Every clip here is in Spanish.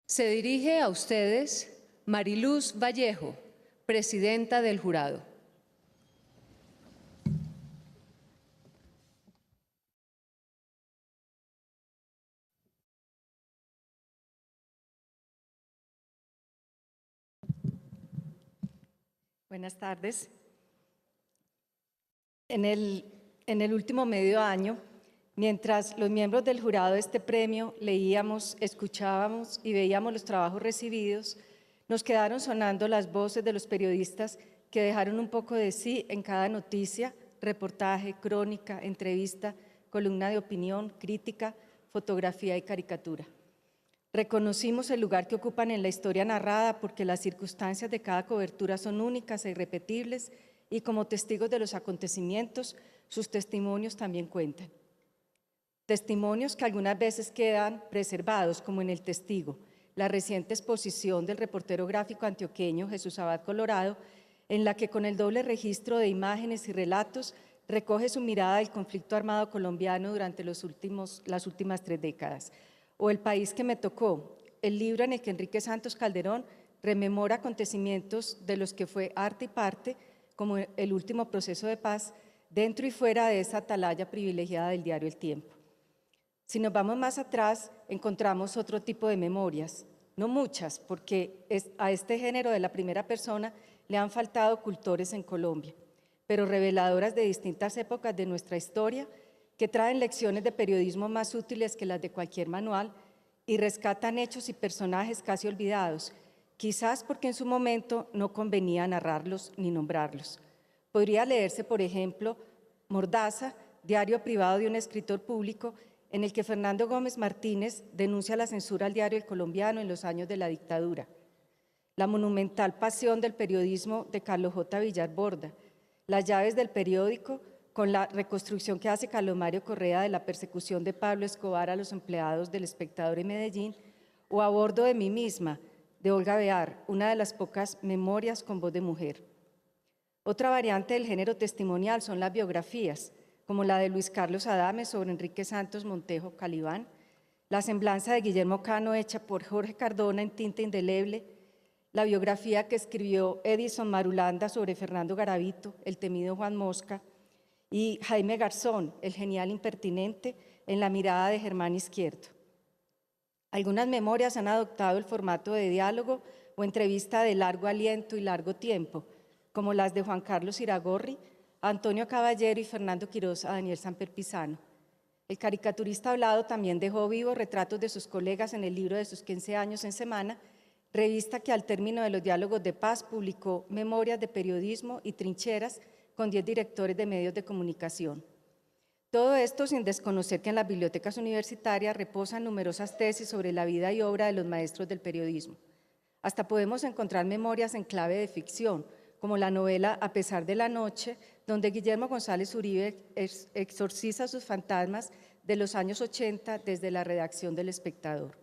Se dirige a ustedes Mariluz Vallejo, presidenta del jurado. Buenas tardes. En el último medio año, mientras los miembros del jurado de este premio leíamos, escuchábamos y veíamos los trabajos recibidos, nos quedaron sonando las voces de los periodistas que dejaron un poco de sí en cada noticia, reportaje, crónica, entrevista, columna de opinión, crítica, fotografía y caricatura. Reconocimos el lugar que ocupan en la historia narrada porque las circunstancias de cada cobertura son únicas e irrepetibles y como testigos de los acontecimientos, sus testimonios también cuentan. Testimonios que algunas veces quedan preservados, como en El Testigo, la reciente exposición del reportero gráfico antioqueño Jesús Abad Colorado, en la que con el doble registro de imágenes y relatos recoge su mirada del conflicto armado colombiano durante las últimas 3 décadas. O El País que me tocó, el libro en el que Enrique Santos Calderón rememora acontecimientos de los que fue arte y parte, como el último proceso de paz, dentro y fuera de esa atalaya privilegiada del diario El Tiempo. Si nos vamos más atrás, encontramos otro tipo de memorias, no muchas, porque a este género de la primera persona le han faltado cultores en Colombia, pero reveladoras de distintas épocas de nuestra historia, que traen lecciones de periodismo más útiles que las de cualquier manual y rescatan hechos y personajes casi olvidados, quizás porque en su momento no convenía narrarlos ni nombrarlos. Podría leerse, por ejemplo, Mordaza, diario privado de un escritor público, en el que Fernando Gómez Martínez denuncia la censura al diario El Colombiano en los años de la dictadura. La monumental pasión del periodismo de Carlos J. Villar Borda, Las llaves del periódico, con la reconstrucción que hace Carlos Mario Correa de la persecución de Pablo Escobar a los empleados del Espectador en Medellín, o A bordo de mí misma, de Olga Bear, una de las pocas memorias con voz de mujer. Otra variante del género testimonial son las biografías, como la de Luis Carlos Adame sobre Enrique Santos Montejo Calibán, la semblanza de Guillermo Cano hecha por Jorge Cardona en tinta indeleble, la biografía que escribió Edison Marulanda sobre Fernando Garavito, el temido Juan Mosca, y Jaime Garzón, el genial impertinente, en la mirada de Germán Izquierdo. Algunas memorias han adoptado el formato de diálogo o entrevista de largo aliento y largo tiempo, como las de Juan Carlos Iragorri, Antonio Caballero y Fernando Quiroz a Daniel Samper Pizano. El caricaturista hablado también dejó vivos retratos de sus colegas en el libro de sus 15 años en semana, revista que al término de los diálogos de paz publicó Memorias de periodismo y trincheras con 10 directores de medios de comunicación. Todo esto sin desconocer que en las bibliotecas universitarias reposan numerosas tesis sobre la vida y obra de los maestros del periodismo. Hasta podemos encontrar memorias en clave de ficción, como la novela A pesar de la noche, donde Guillermo González Uribe exorciza sus fantasmas de los años 80 desde la redacción del Espectador.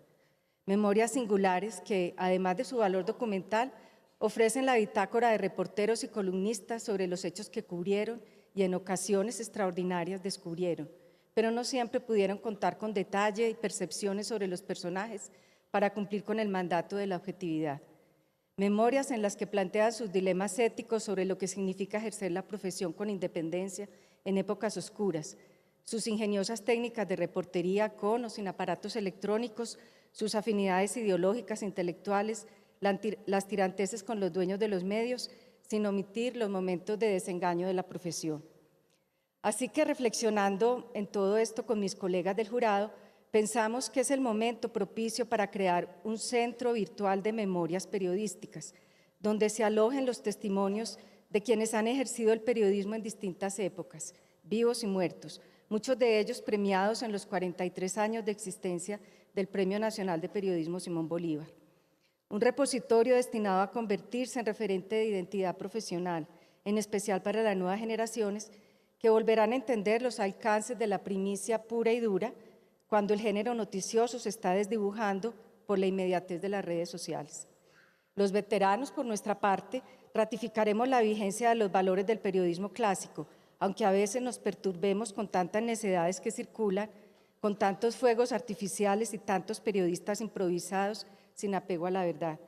Memorias singulares que, además de su valor documental, ofrecen la bitácora de reporteros y columnistas sobre los hechos que cubrieron y en ocasiones extraordinarias descubrieron, pero no siempre pudieron contar con detalle y percepciones sobre los personajes para cumplir con el mandato de la objetividad. Memorias en las que plantean sus dilemas éticos sobre lo que significa ejercer la profesión con independencia en épocas oscuras, sus ingeniosas técnicas de reportería con o sin aparatos electrónicos, sus afinidades ideológicas e intelectuales, las tiranteses con los dueños de los medios, sin omitir los momentos de desengaño de la profesión. Así que reflexionando en todo esto con mis colegas del jurado, pensamos que es el momento propicio para crear un centro virtual de memorias periodísticas, donde se alojen los testimonios de quienes han ejercido el periodismo en distintas épocas, vivos y muertos, muchos de ellos premiados en los 43 años de existencia del Premio Nacional de Periodismo Simón Bolívar. Un repositorio destinado a convertirse en referente de identidad profesional, en especial para las nuevas generaciones, que volverán a entender los alcances de la primicia pura y dura cuando el género noticioso se está desdibujando por la inmediatez de las redes sociales. Los veteranos, por nuestra parte, ratificaremos la vigencia de los valores del periodismo clásico, aunque a veces nos perturbemos con tantas necedades que circulan, con tantos fuegos artificiales y tantos periodistas improvisados sin apego a la verdad.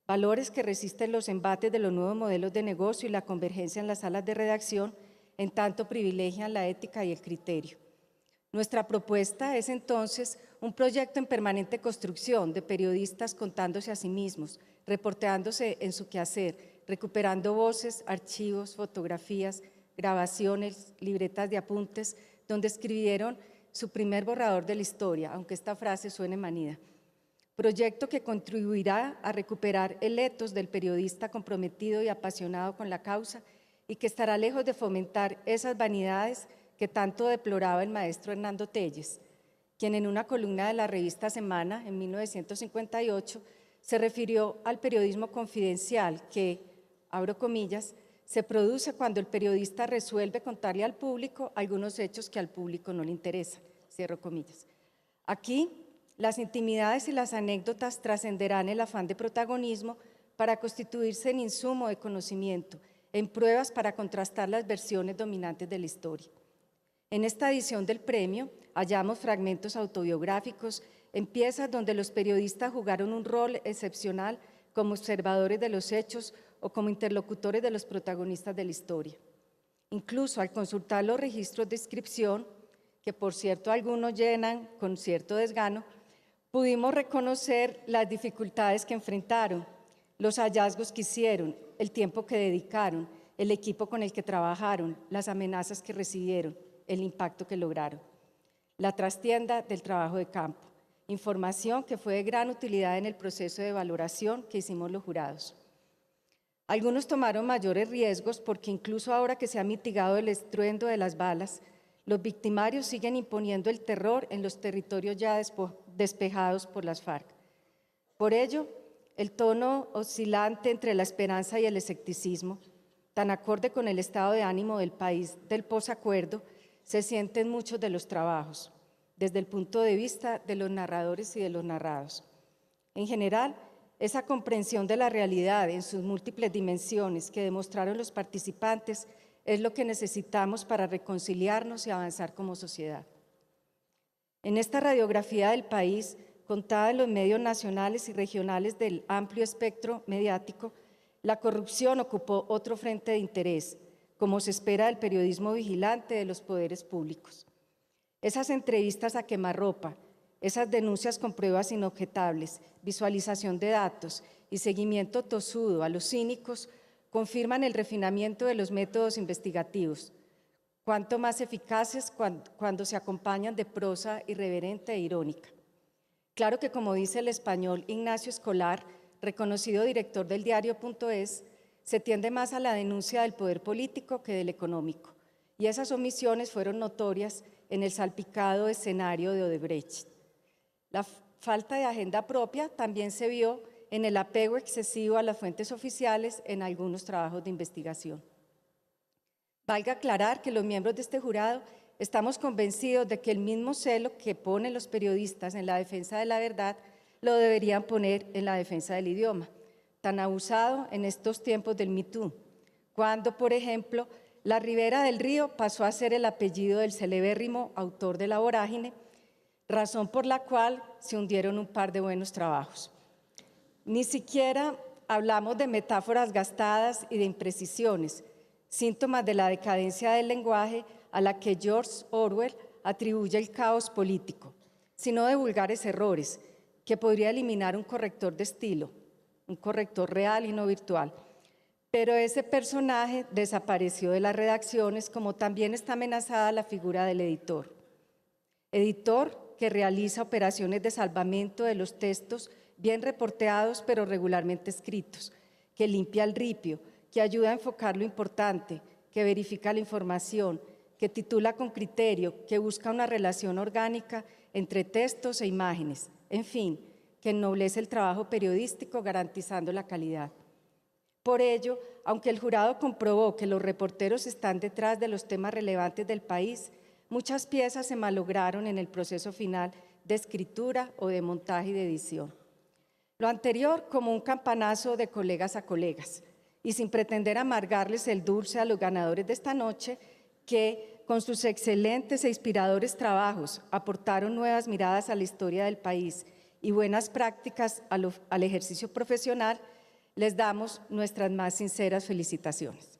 Valores que resisten los embates de los nuevos modelos de negocio y la convergencia en las salas de redacción, en tanto privilegian la ética y el criterio. Nuestra propuesta es entonces un proyecto en permanente construcción de periodistas contándose a sí mismos, reporteándose en su quehacer, recuperando voces, archivos, fotografías, grabaciones, libretas de apuntes, donde escribieron su primer borrador de la historia, aunque esta frase suene manida. Proyecto que contribuirá a recuperar el ethos del periodista comprometido y apasionado con la causa y que estará lejos de fomentar esas vanidades que tanto deploraba el maestro Hernando Telles, quien en una columna de la revista Semana en 1958 se refirió al periodismo confidencial que, abro comillas, se produce cuando el periodista resuelve contarle al público algunos hechos que al público no le interesan, cierro comillas. Aquí, las intimidades y las anécdotas trascenderán el afán de protagonismo para constituirse en insumo de conocimiento, en pruebas para contrastar las versiones dominantes de la historia. En esta edición del premio hallamos fragmentos autobiográficos en piezas donde los periodistas jugaron un rol excepcional como observadores de los hechos o como interlocutores de los protagonistas de la historia. Incluso al consultar los registros de inscripción, que por cierto algunos llenan con cierto desgano, pudimos reconocer las dificultades que enfrentaron, los hallazgos que hicieron, el tiempo que dedicaron, el equipo con el que trabajaron, las amenazas que recibieron, el impacto que lograron. La trastienda del trabajo de campo, información que fue de gran utilidad en el proceso de valoración que hicimos los jurados. Algunos tomaron mayores riesgos porque incluso ahora que se ha mitigado el estruendo de las balas, los victimarios siguen imponiendo el terror en los territorios ya despejados por las FARC. Por ello, el tono oscilante entre la esperanza y el escepticismo, tan acorde con el estado de ánimo del país del posacuerdo, se siente en muchos de los trabajos, desde el punto de vista de los narradores y de los narrados. En general, esa comprensión de la realidad en sus múltiples dimensiones que demostraron los participantes es lo que necesitamos para reconciliarnos y avanzar como sociedad. En esta radiografía del país, contada en los medios nacionales y regionales del amplio espectro mediático, la corrupción ocupó otro frente de interés, como se espera del periodismo vigilante de los poderes públicos. Esas entrevistas a quemarropa, esas denuncias con pruebas inobjetables, visualización de datos y seguimiento tosudo a los cínicos confirman el refinamiento de los métodos investigativos, cuanto más eficaces cuando se acompañan de prosa irreverente e irónica. Claro que, como dice el español Ignacio Escolar, reconocido director del diario.es, se tiende más a la denuncia del poder político que del económico, y esas omisiones fueron notorias en el salpicado escenario de Odebrecht. La falta de agenda propia también se vio en el apego excesivo a las fuentes oficiales en algunos trabajos de investigación. Valga aclarar que los miembros de este jurado estamos convencidos de que el mismo celo que ponen los periodistas en la defensa de la verdad lo deberían poner en la defensa del idioma, tan abusado en estos tiempos del Me Too, cuando, por ejemplo, la Ribera del Río pasó a ser el apellido del celebérrimo autor de La Vorágine, razón por la cual se hundieron un par de buenos trabajos. Ni siquiera hablamos de metáforas gastadas y de imprecisiones, síntomas de la decadencia del lenguaje a la que George Orwell atribuye el caos político, sino de vulgares errores que podría eliminar un corrector de estilo, un corrector real y no virtual. Pero ese personaje desapareció de las redacciones, como también está amenazada la figura del editor. Editor que realiza operaciones de salvamento de los textos bien reporteados pero regularmente escritos, que limpia el ripio, que ayuda a enfocar lo importante, que verifica la información, que titula con criterio, que busca una relación orgánica entre textos e imágenes, en fin, que ennoblece el trabajo periodístico garantizando la calidad. Por ello, aunque el jurado comprobó que los reporteros están detrás de los temas relevantes del país, muchas piezas se malograron en el proceso final de escritura o de montaje y de edición. Lo anterior como un campanazo de colegas a colegas, y sin pretender amargarles el dulce a los ganadores de esta noche, que con sus excelentes e inspiradores trabajos aportaron nuevas miradas a la historia del país y buenas prácticas al ejercicio profesional, les damos nuestras más sinceras felicitaciones.